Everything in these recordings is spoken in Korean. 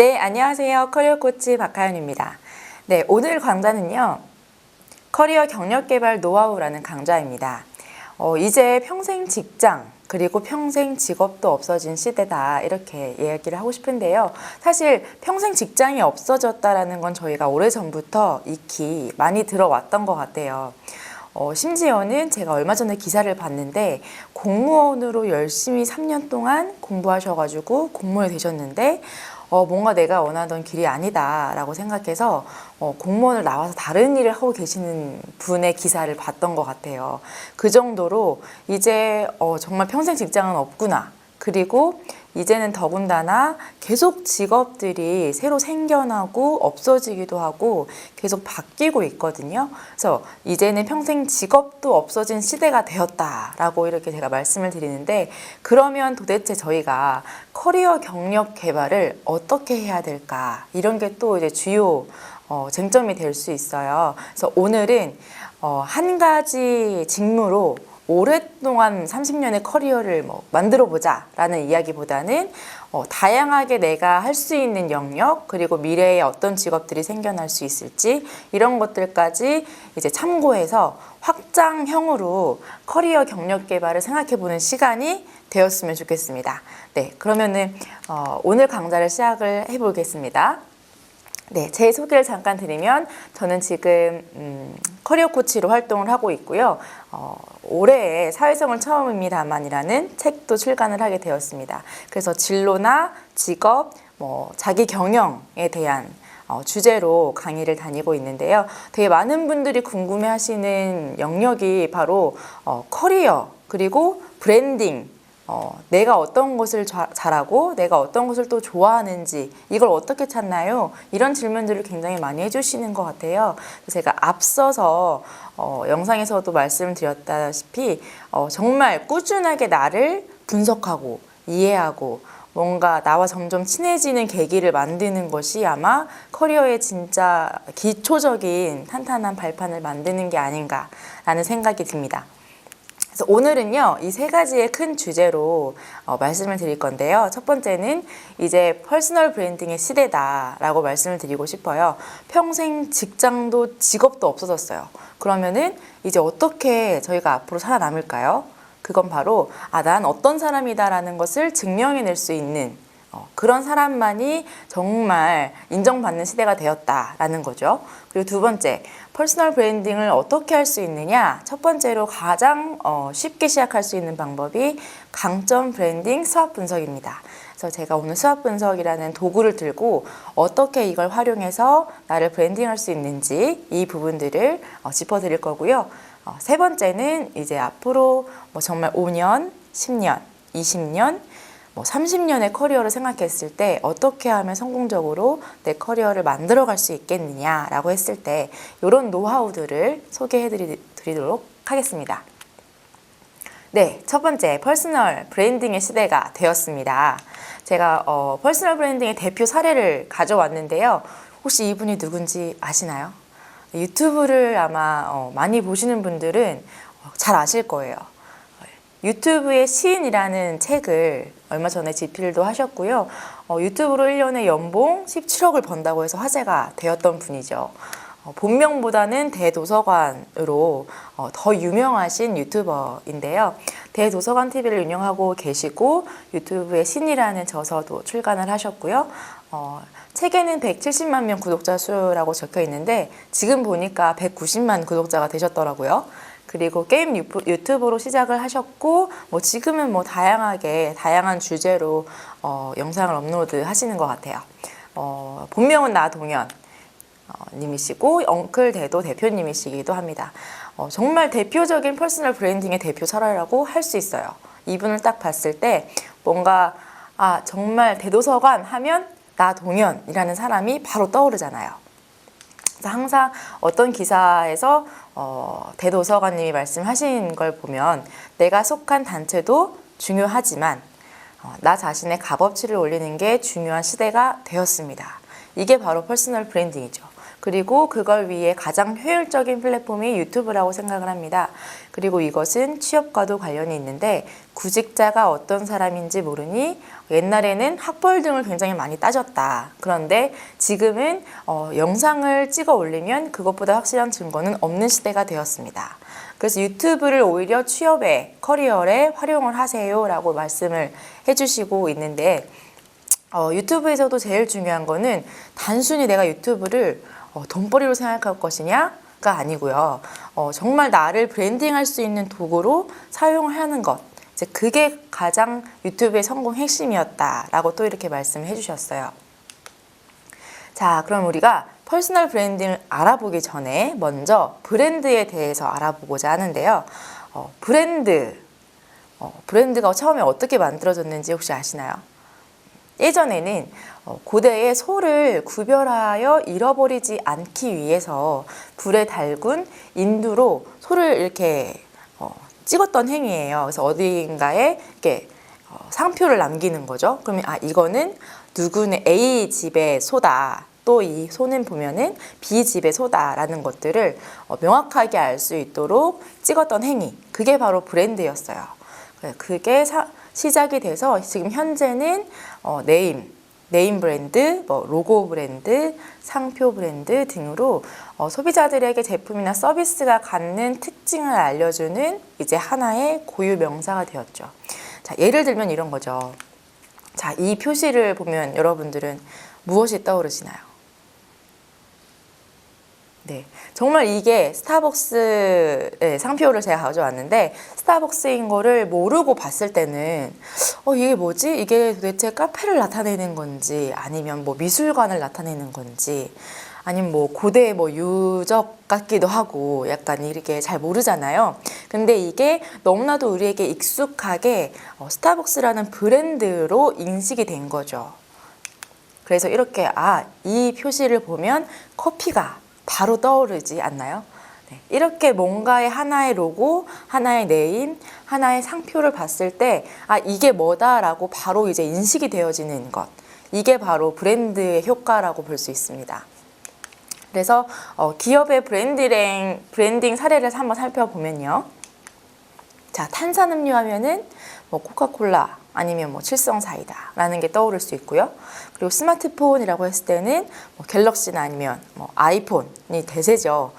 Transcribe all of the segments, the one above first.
네, 안녕하세요. 커리어 코치 박하연입니다. 네, 오늘 강좌는요. 커리어 경력 개발 노하우라는 강좌입니다. 이제 평생 직장 그리고 평생 직업도 없어진 시대다 이렇게 이야기를 하고 싶은데요. 사실 평생 직장이 없어졌다라는 건 저희가 오래전부터 익히 많이 들어왔던 것 같아요. 심지어는 제가 얼마 전에 기사를 봤는데 공무원으로 열심히 3년 동안 공부하셔가지고 공무원이 되셨는데 뭔가 내가 원하던 길이 아니다 라고 생각해서 공무원을 나와서 다른 일을 하고 계시는 분의 기사를 봤던 것 같아요. 그 정도로 이제 정말 평생 직장은 없구나. 그리고 이제는 더군다나 계속 직업들이 새로 생겨나고 없어지기도 하고 계속 바뀌고 있거든요. 그래서 이제는 평생 직업도 없어진 시대가 되었다라고 이렇게 제가 말씀을 드리는데, 그러면 도대체 저희가 커리어 경력 개발을 어떻게 해야 될까? 이런 게 또 이제 주요 쟁점이 될 수 있어요. 그래서 오늘은 한 가지 직무로 오랫동안 30년의 커리어를 만들어 보자 라는 이야기보다는 다양하게 내가 할 수 있는 영역, 그리고 미래에 어떤 직업들이 생겨날 수 있을지 이런 것들까지 이제 참고해서 확장형으로 커리어 경력 개발을 생각해 보는 시간이 되었으면 좋겠습니다. 네, 그러면은 오늘 강좌를 시작을 해 보겠습니다. 네, 제 소개를 잠깐 드리면 저는 지금 커리어 코치로 활동을 하고 있고요. 올해 사회성을 처음입니다만이라는 책도 출간을 하게 되었습니다. 그래서 진로나 직업, 자기 경영에 대한 주제로 강의를 다니고 있는데요. 되게 많은 분들이 궁금해하시는 영역이 바로 커리어, 그리고 브랜딩, 내가 어떤 것을 잘하고 내가 어떤 것을 또 좋아하는지 이걸 어떻게 찾나요? 이런 질문들을 굉장히 많이 해주시는 것 같아요. 제가 앞서서 영상에서도 말씀드렸다시피 정말 꾸준하게 나를 분석하고 이해하고 뭔가 나와 점점 친해지는 계기를 만드는 것이 아마 커리어의 진짜 기초적인 탄탄한 발판을 만드는 게 아닌가라는 생각이 듭니다. 그래서 오늘은요, 이 세 가지의 큰 주제로 말씀을 드릴 건데요. 첫 번째는 이제 퍼스널 브랜딩의 시대다라고 말씀을 드리고 싶어요. 평생 직장도 직업도 없어졌어요. 그러면은 이제 어떻게 저희가 앞으로 살아남을까요? 그건 바로 난 어떤 사람이다라는 것을 증명해낼 수 있는 그런 사람만이 정말 인정받는 시대가 되었다라는 거죠. 그리고 두 번째, 퍼스널 브랜딩을 어떻게 할 수 있느냐? 첫 번째로 가장 쉽게 시작할 수 있는 방법이 강점 브랜딩 수학 분석입니다. 그래서 제가 오늘 수학 분석이라는 도구를 들고 어떻게 이걸 활용해서 나를 브랜딩할 수 있는지 이 부분들을 짚어드릴 거고요. 세 번째는 이제 앞으로 정말 5년, 10년, 20년, 30년의 커리어를 생각했을 때 어떻게 하면 성공적으로 내 커리어를 만들어갈 수 있겠느냐라고 했을 때 이런 노하우들을 소개해 드리도록 하겠습니다. 네, 첫 번째, 퍼스널 브랜딩의 시대가 되었습니다. 제가 퍼스널 브랜딩의 대표 사례를 가져왔는데요. 혹시 이분이 누군지 아시나요? 유튜브를 아마 많이 보시는 분들은 잘 아실 거예요. 유튜브의 시인이라는 책을 얼마 전에 집필도 하셨고요. 유튜브로 1년에 연봉 17억을 번다고 해서 화제가 되었던 분이죠. 본명보다는 대도서관으로 더 유명하신 유튜버인데요. 대도서관 TV를 운영하고 계시고 유튜브의 신이라는 저서도 출간을 하셨고요. 책에는 170만 명 구독자 수라고 적혀 있는데 지금 보니까 190만 구독자가 되셨더라고요. 그리고 게임 유튜브로 시작을 하셨고 지금은 다양한 주제로 영상을 업로드 하시는 것 같아요. 본명은 나동현 님이시고 엉클 대도 대표님이시기도 합니다. 정말 대표적인 퍼스널 브랜딩의 대표 사례라고 할 수 있어요. 이분을 딱 봤을 때 뭔가 정말 대도서관 하면 나동현이라는 사람이 바로 떠오르잖아요. 그래서 항상 어떤 기사에서 대도서관님이 말씀하신 걸 보면 내가 속한 단체도 중요하지만 나 자신의 값어치를 올리는 게 중요한 시대가 되었습니다. 이게 바로 퍼스널 브랜딩이죠. 그리고 그걸 위해 가장 효율적인 플랫폼이 유튜브라고 생각을 합니다. 그리고 이것은 취업과도 관련이 있는데 구직자가 어떤 사람인지 모르니 옛날에는 학벌 등을 굉장히 많이 따졌다. 그런데 지금은 영상을 찍어 올리면 그것보다 확실한 증거는 없는 시대가 되었습니다. 그래서 유튜브를 오히려 취업에, 커리어에 활용을 하세요 라고 말씀을 해주시고 있는데 유튜브에서도 제일 중요한 거는 단순히 내가 유튜브를 돈벌이로 생각할 것이냐가 아니고요. 정말 나를 브랜딩할 수 있는 도구로 사용을 하는 것. 이제 그게 가장 유튜브의 성공 핵심이었다라고 또 이렇게 말씀을 해주셨어요. 자, 그럼 우리가 퍼스널 브랜딩을 알아보기 전에 먼저 브랜드에 대해서 알아보고자 하는데요. 브랜드가 처음에 어떻게 만들어졌는지 혹시 아시나요? 예전에는 고대에 소를 구별하여 잃어버리지 않기 위해서 불에 달군 인두로 소를 이렇게 찍었던 행위예요. 그래서 어딘가에 이렇게 상표를 남기는 거죠. 그러면 이거는 누구는 A 집의 소다. 또 이 소는 보면은 B 집의 소다라는 것들을 명확하게 알 수 있도록 찍었던 행위. 그게 바로 브랜드였어요. 그게 시작이 돼서 지금 현재는 네임 브랜드, 로고 브랜드, 상표 브랜드 등으로 소비자들에게 제품이나 서비스가 갖는 특징을 알려주는 이제 하나의 고유 명사가 되었죠. 자, 예를 들면 이런 거죠. 자, 이 표시를 보면 여러분들은 무엇이 떠오르시나요? 네, 정말 이게 스타벅스의 상표를 제가 가져왔는데 스타벅스인 거를 모르고 봤을 때는 이게 뭐지? 이게 도대체 카페를 나타내는 건지 아니면 뭐 미술관을 나타내는 건지 아니면 뭐 고대 유적 같기도 하고 약간 이렇게 잘 모르잖아요. 근데 이게 너무나도 우리에게 익숙하게 스타벅스라는 브랜드로 인식이 된 거죠. 그래서 이렇게 이 표시를 보면 커피가 바로 떠오르지 않나요? 네, 이렇게 뭔가의 하나의 로고, 하나의 네임, 하나의 상표를 봤을 때 이게 뭐다라고 바로 이제 인식이 되어지는 것. 이게 바로 브랜드의 효과라고 볼 수 있습니다. 그래서 기업의 브랜딩 사례를 한번 살펴보면요. 자, 탄산음료 하면은 코카콜라 아니면 칠성사이다라는 게 떠오를 수 있고요. 그리고 스마트폰이라고 했을 때는 갤럭시나 아니면 아이폰이 대세죠.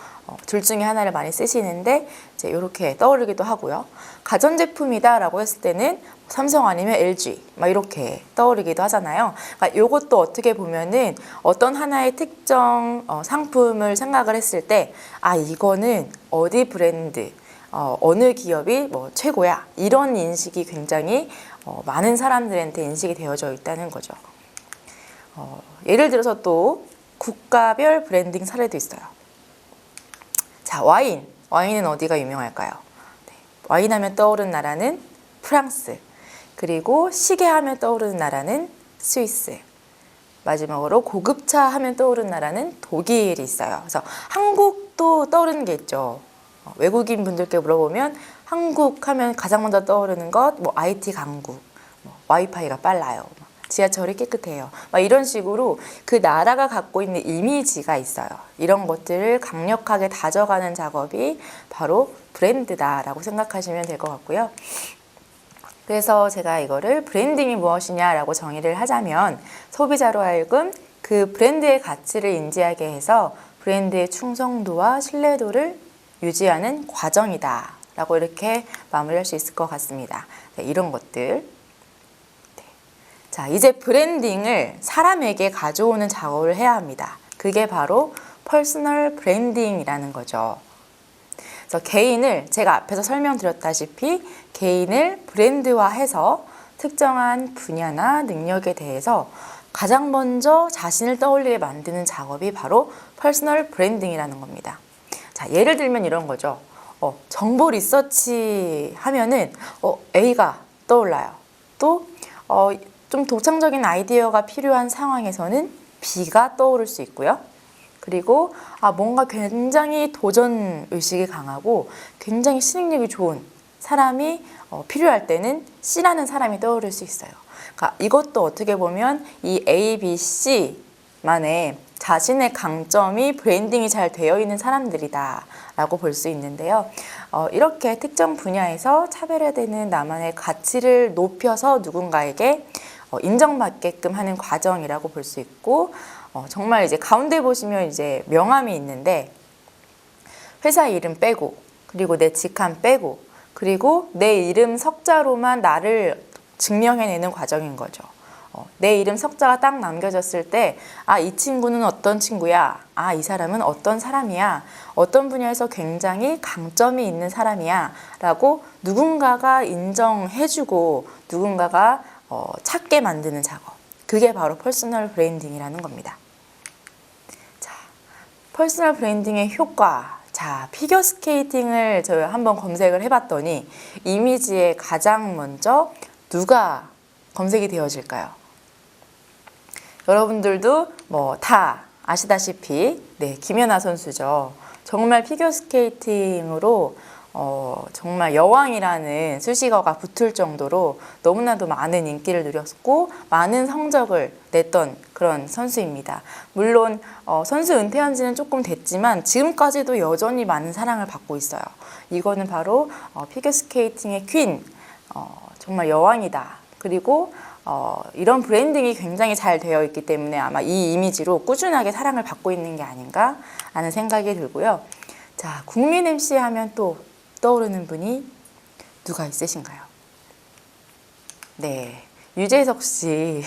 둘 중에 하나를 많이 쓰시는데 이제 이렇게 떠오르기도 하고요. 가전제품이다라고 했을 때는 삼성 아니면 LG 이렇게 떠오르기도 하잖아요. 그러니까 이것도 어떻게 보면은 어떤 하나의 특정 상품을 생각을 했을 때 이거는 어디 브랜드 어느 기업이 최고야 이런 인식이 굉장히 많은 사람들한테 인식이 되어져 있다는 거죠. 예를 들어서 또 국가별 브랜딩 사례도 있어요. 자, 와인은 어디가 유명할까요? 네, 와인 하면 떠오르는 나라는 프랑스, 그리고 시계 하면 떠오르는 나라는 스위스, 마지막으로 고급차 하면 떠오르는 나라는 독일이 있어요. 그래서 한국도 떠오르는 게 있죠. 외국인 분들께 물어보면 한국 하면 가장 먼저 떠오르는 것, IT 강국, 와이파이가 빨라요, 지하철이 깨끗해요. 이런 식으로 그 나라가 갖고 있는 이미지가 있어요. 이런 것들을 강력하게 다져가는 작업이 바로 브랜드다라고 생각하시면 될 것 같고요. 그래서 제가 이거를 브랜딩이 무엇이냐라고 정의를 하자면 소비자로 하여금 그 브랜드의 가치를 인지하게 해서 브랜드의 충성도와 신뢰도를 유지하는 과정이다 라고 이렇게 마무리할 수 있을 것 같습니다. 네, 이런 것들. 네. 자, 이제 브랜딩을 사람에게 가져오는 작업을 해야 합니다. 그게 바로 퍼스널 브랜딩이라는 거죠. 그래서 개인을 제가 앞에서 설명드렸다시피 개인을 브랜드화해서 특정한 분야나 능력에 대해서 가장 먼저 자신을 떠올리게 만드는 작업이 바로 퍼스널 브랜딩이라는 겁니다. 자, 예를 들면 이런 거죠. 정보 리서치 하면은 A가 떠올라요. 또 좀 독창적인 아이디어가 필요한 상황에서는 B가 떠오를 수 있고요. 그리고 뭔가 굉장히 도전 의식이 강하고 굉장히 실행력이 좋은 사람이 필요할 때는 C라는 사람이 떠오를 수 있어요. 그러니까 이것도 어떻게 보면 이 A, B, C만의 자신의 강점이 브랜딩이 잘 되어 있는 사람들이다 라고 볼 수 있는데요. 이렇게 특정 분야에서 차별화되는 나만의 가치를 높여서 누군가에게 인정받게끔 하는 과정이라고 볼 수 있고, 정말 이제 가운데 보시면 이제 명함이 있는데 회사 이름 빼고, 그리고 내 직함 빼고, 그리고 내 이름 석자로만 나를 증명해내는 과정인 거죠. 내 이름 석자가 딱 남겨졌을 때, 아, 이 친구는 어떤 친구야? 아, 이 사람은 어떤 사람이야? 어떤 분야에서 굉장히 강점이 있는 사람이야? 라고 누군가가 인정해주고 누군가가 찾게 만드는 작업. 그게 바로 퍼스널 브랜딩이라는 겁니다. 자, 퍼스널 브랜딩의 효과. 자, 피겨스케이팅을 제가 한번 검색을 해봤더니 이미지에 가장 먼저 누가 검색이 되어질까요? 여러분들도 뭐 다 아시다시피 김연아 선수죠. 정말 피겨스케이팅으로 정말 여왕이라는 수식어가 붙을 정도로 너무나도 많은 인기를 누렸고 많은 성적을 냈던 그런 선수입니다. 물론 선수 은퇴한 지는 조금 됐지만 지금까지도 여전히 많은 사랑을 받고 있어요. 이거는 바로 피겨스케이팅의 퀸, 정말 여왕이다. 그리고 이런 브랜딩이 굉장히 잘 되어 있기 때문에 아마 이 이미지로 꾸준하게 사랑을 받고 있는 게 아닌가 하는 생각이 들고요. 자, 국민 MC 하면 또 떠오르는 분이 누가 있으신가요? 네, 유재석 씨.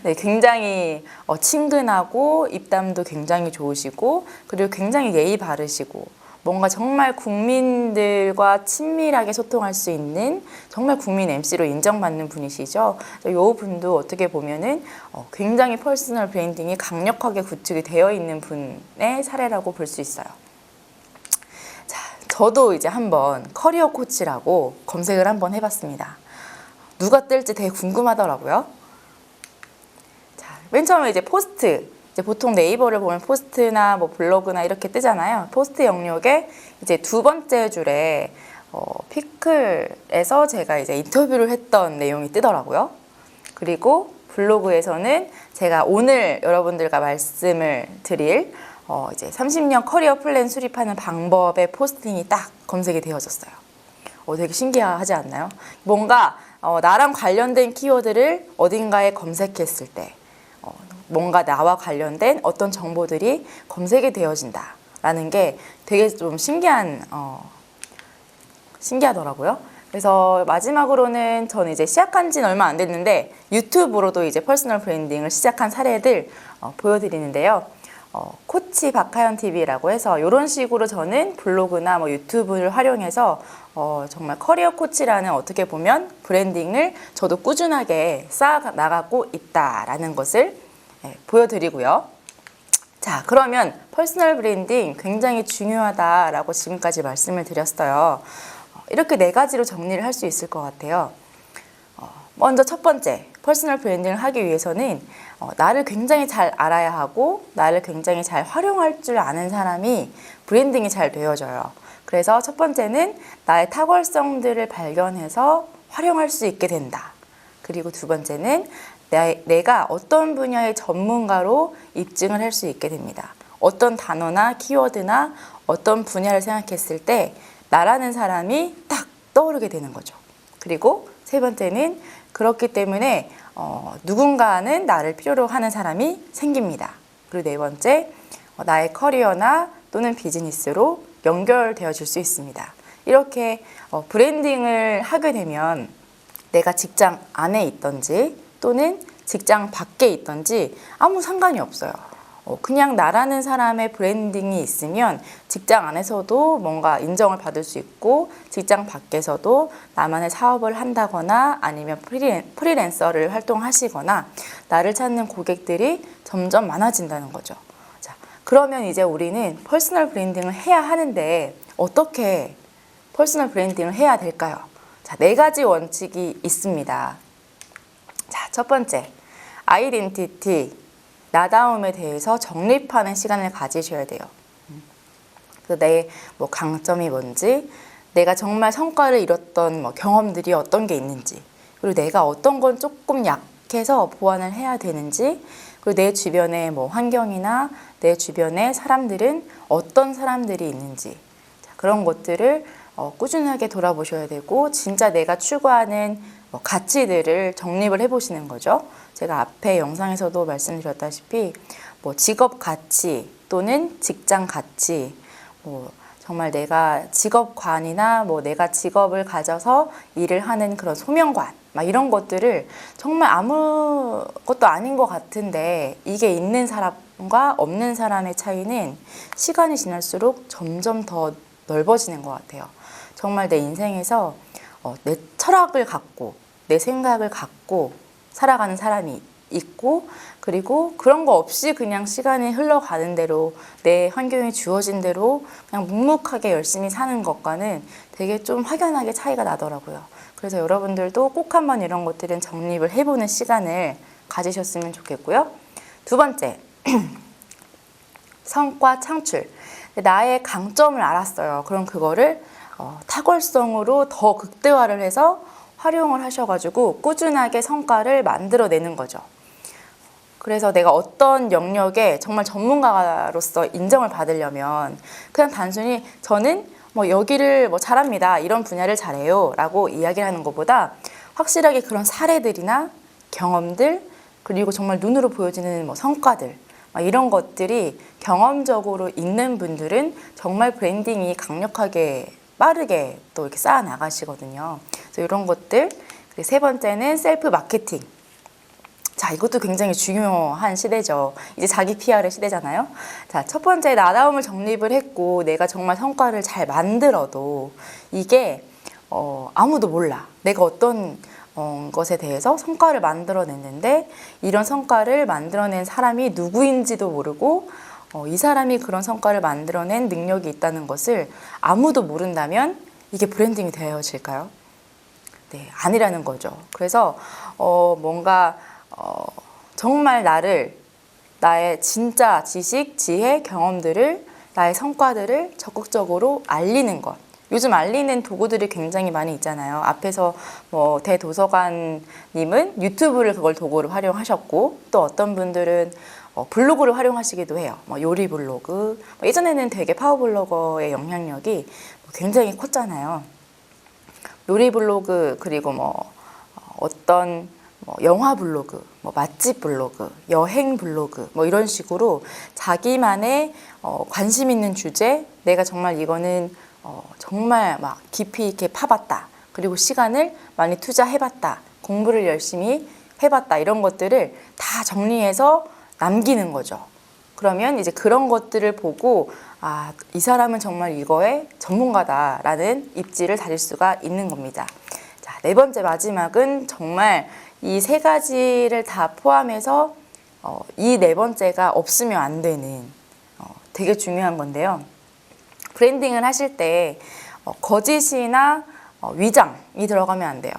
네, 굉장히 친근하고 입담도 굉장히 좋으시고 그리고 굉장히 예의 바르시고 뭔가 정말 국민들과 친밀하게 소통할 수 있는 정말 국민 MC로 인정받는 분이시죠. 이 분도 어떻게 보면은 굉장히 퍼스널 브랜딩이 강력하게 구축이 되어 있는 분의 사례라고 볼 수 있어요. 자, 저도 이제 한번 커리어 코치라고 검색을 한번 해봤습니다. 누가 뜰지 되게 궁금하더라고요. 자, 맨 처음에 이제 포스트. 이제 보통 네이버를 보면 포스트나 뭐 블로그나 이렇게 뜨잖아요. 포스트 영역에 이제 두 번째 줄에 피클에서 제가 이제 인터뷰를 했던 내용이 뜨더라고요. 그리고 블로그에서는 제가 오늘 여러분들과 말씀을 드릴 이제 30년 커리어 플랜 수립하는 방법의 포스팅이 딱 검색이 되어졌어요. 되게 신기하지 않나요? 뭔가 나랑 관련된 키워드를 어딘가에 검색했을 때 뭔가 나와 관련된 어떤 정보들이 검색이 되어진다라는 게 되게 좀 신기하더라고요. 그래서 마지막으로는 저는 이제 시작한 지는 얼마 안 됐는데 유튜브로도 이제 퍼스널 브랜딩을 시작한 사례들 보여드리는데요. 코치 박하연 TV라고 해서 이런 식으로 저는 블로그나 뭐 유튜브를 활용해서 정말 커리어 코치라는 어떻게 보면 브랜딩을 저도 꾸준하게 쌓아 나가고 있다라는 것을 보여드리고요. 자, 그러면 퍼스널 브랜딩 굉장히 중요하다라고 지금까지 말씀을 드렸어요. 이렇게 네 가지로 정리를 할 수 있을 것 같아요. 먼저 첫 번째, 퍼스널 브랜딩을 하기 위해서는 나를 굉장히 잘 알아야 하고 나를 굉장히 잘 활용할 줄 아는 사람이 브랜딩이 잘 되어져요. 그래서 첫 번째는 나의 탁월성들을 발견해서 활용할 수 있게 된다. 그리고 두 번째는 내가 어떤 분야의 전문가로 입증을 할 수 있게 됩니다. 어떤 단어나 키워드나 어떤 분야를 생각했을 때 나라는 사람이 딱 떠오르게 되는 거죠. 그리고 세 번째는 그렇기 때문에 누군가는 나를 필요로 하는 사람이 생깁니다. 그리고 네 번째, 나의 커리어나 또는 비즈니스로 연결되어질 수 있습니다. 이렇게 브랜딩을 하게 되면 내가 직장 안에 있던지 또는 직장 밖에 있던지 아무 상관이 없어요. 그냥 나라는 사람의 브랜딩이 있으면 직장 안에서도 뭔가 인정을 받을 수 있고 직장 밖에서도 나만의 사업을 한다거나 아니면 프리랜서를 활동하시거나 나를 찾는 고객들이 점점 많아진다는 거죠. 자, 그러면 이제 우리는 퍼스널 브랜딩을 해야 하는데 어떻게 퍼스널 브랜딩을 해야 될까요? 자, 네 가지 원칙이 있습니다. 자, 첫 번째, 아이덴티티, 나다움에 대해서 정립하는 시간을 가지셔야 돼요. 내 강점이 뭔지, 내가 정말 성과를 이뤘던 경험들이 어떤 게 있는지, 그리고 내가 어떤 건 조금 약해서 보완을 해야 되는지, 그리고 내 주변의 뭐 환경이나 내 주변의 사람들은 어떤 사람들이 있는지, 자, 그런 것들을 꾸준하게 돌아보셔야 되고, 진짜 내가 추구하는 가치들을 정립을 해보시는 거죠. 제가 앞에 영상에서도 말씀드렸다시피 뭐 직업 가치 또는 직장 가치, 뭐 정말 내가 직업관이나 뭐 내가 직업을 가져서 일을 하는 그런 소명관, 막 이런 것들을 정말 아무것도 아닌 것 같은데, 이게 있는 사람과 없는 사람의 차이는 시간이 지날수록 점점 더 넓어지는 것 같아요. 정말 내 인생에서 내 철학을 갖고 내 생각을 갖고 살아가는 사람이 있고, 그리고 그런 거 없이 그냥 시간이 흘러가는 대로 내 환경이 주어진 대로 그냥 묵묵하게 열심히 사는 것과는 되게 좀 확연하게 차이가 나더라고요. 그래서 여러분들도 꼭 한번 이런 것들은 정립을 해보는 시간을 가지셨으면 좋겠고요. 두 번째, 성과 창출. 나의 강점을 알았어요. 그럼 그거를 탁월성으로 더 극대화를 해서 활용을 하셔가지고 꾸준하게 성과를 만들어내는 거죠. 그래서 내가 어떤 영역에 정말 전문가로서 인정을 받으려면 그냥 단순히 저는 뭐 여기를 뭐 잘합니다, 이런 분야를 잘해요 라고 이야기를 하는 것보다 확실하게 그런 사례들이나 경험들, 그리고 정말 눈으로 보여지는 뭐 성과들, 이런 것들이 경험적으로 있는 분들은 정말 브랜딩이 강력하게 빠르게 또 이렇게 쌓아 나가시거든요. 그래서 이런 것들. 세 번째는 셀프 마케팅. 자, 이것도 굉장히 중요한 시대죠. 이제 자기 PR의 시대잖아요. 자, 첫 번째 나다움을 정립을 했고 내가 정말 성과를 잘 만들어도 이게 아무도 몰라. 내가 어떤 것에 대해서 성과를 만들어냈는데 이런 성과를 만들어낸 사람이 누구인지도 모르고 이 사람이 그런 성과를 만들어낸 능력이 있다는 것을 아무도 모른다면 이게 브랜딩이 되어질까요? 네, 아니라는 거죠. 그래서 뭔가 정말 나의 진짜 지식, 지혜, 경험들을, 나의 성과들을 적극적으로 알리는 것. 요즘 알리는 도구들이 굉장히 많이 있잖아요. 앞에서 뭐 대도서관님은 유튜브를 그걸 도구로 활용하셨고, 또 어떤 분들은 블로그를 활용하시기도 해요. 뭐 요리 블로그. 예전에는 되게 파워블로거의 영향력이 굉장히 컸잖아요. 요리 블로그, 그리고 어떤 영화 블로그, 맛집 블로그, 여행 블로그, 이런 식으로 자기만의 관심 있는 주제, 내가 정말 이거는 정말 막 깊이 있게 파봤다, 그리고 시간을 많이 투자해봤다, 공부를 열심히 해봤다, 이런 것들을 다 정리해서 남기는 거죠. 그러면 이제 그런 것들을 보고 이 사람은 정말 이거에 전문가다라는 입지를 다질 수가 있는 겁니다. 자, 네 번째 마지막은 정말 이 세 가지를 다 포함해서 이 네 번째가 없으면 안 되는 되게 중요한 건데요. 브랜딩을 하실 때 거짓이나 위장이 들어가면 안 돼요.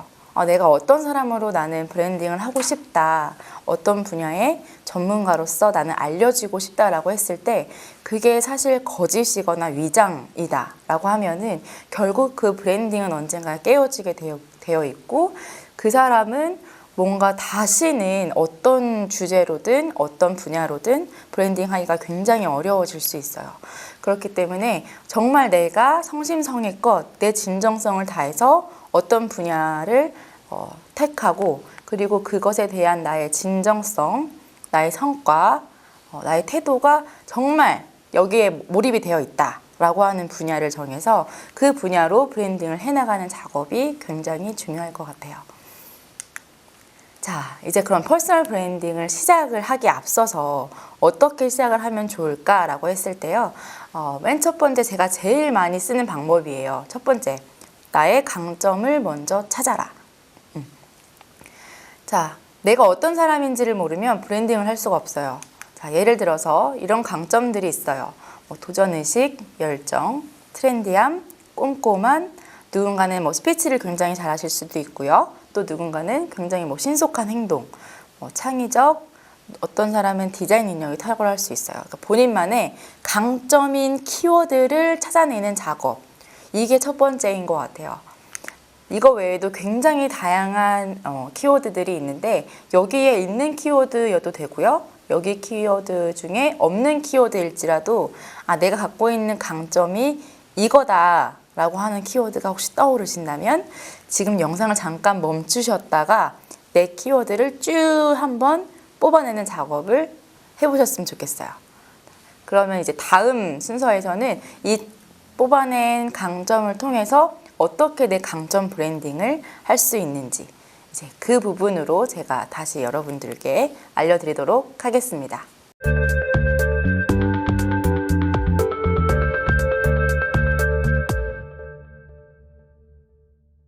내가 어떤 사람으로 나는 브랜딩을 하고 싶다, 어떤 분야의 전문가로서 나는 알려지고 싶다라고 했을 때 그게 사실 거짓이거나 위장이다 라고 하면은 결국 그 브랜딩은 언젠가 깨어지게 되어 있고, 그 사람은 뭔가 다시는 어떤 주제로든 어떤 분야로든 브랜딩 하기가 굉장히 어려워질 수 있어요. 그렇기 때문에 정말 내가 성심성의껏 내 진정성을 다해서 어떤 분야를 택하고, 그리고 그것에 대한 나의 진정성, 나의 성과, 나의 태도가 정말 여기에 몰입이 되어 있다 라고 하는 분야를 정해서 그 분야로 브랜딩을 해나가는 작업이 굉장히 중요할 것 같아요. 자, 이제 그럼 퍼스널 브랜딩을 시작을 하기에 앞서서 어떻게 시작을 하면 좋을까라고 했을 때요. 맨 첫 번째 제가 제일 많이 쓰는 방법이에요. 첫 번째, 나의 강점을 먼저 찾아라. 자, 내가 어떤 사람인지를 모르면 브랜딩을 할 수가 없어요. 자, 예를 들어서 이런 강점들이 있어요. 도전의식, 열정, 트렌디함, 꼼꼼한, 누군가는 스피치를 굉장히 잘하실 수도 있고요. 또 누군가는 굉장히 신속한 행동, 창의적, 어떤 사람은 디자인 능력이 탁월할 수 있어요. 그러니까 본인만의 강점인 키워드를 찾아내는 작업, 이게 첫 번째인 것 같아요. 이거 외에도 굉장히 다양한 키워드들이 있는데 여기에 있는 키워드여도 되고요. 여기 키워드 중에 없는 키워드일지라도 내가 갖고 있는 강점이 이거다 라고 하는 키워드가 혹시 떠오르신다면 지금 영상을 잠깐 멈추셨다가 내 키워드를 쭉 한번 뽑아내는 작업을 해보셨으면 좋겠어요. 그러면 이제 다음 순서에서는 이 뽑아낸 강점을 통해서 어떻게 내 강점 브랜딩을 할 수 있는지 이제 그 부분으로 제가 다시 여러분들께 알려드리도록 하겠습니다.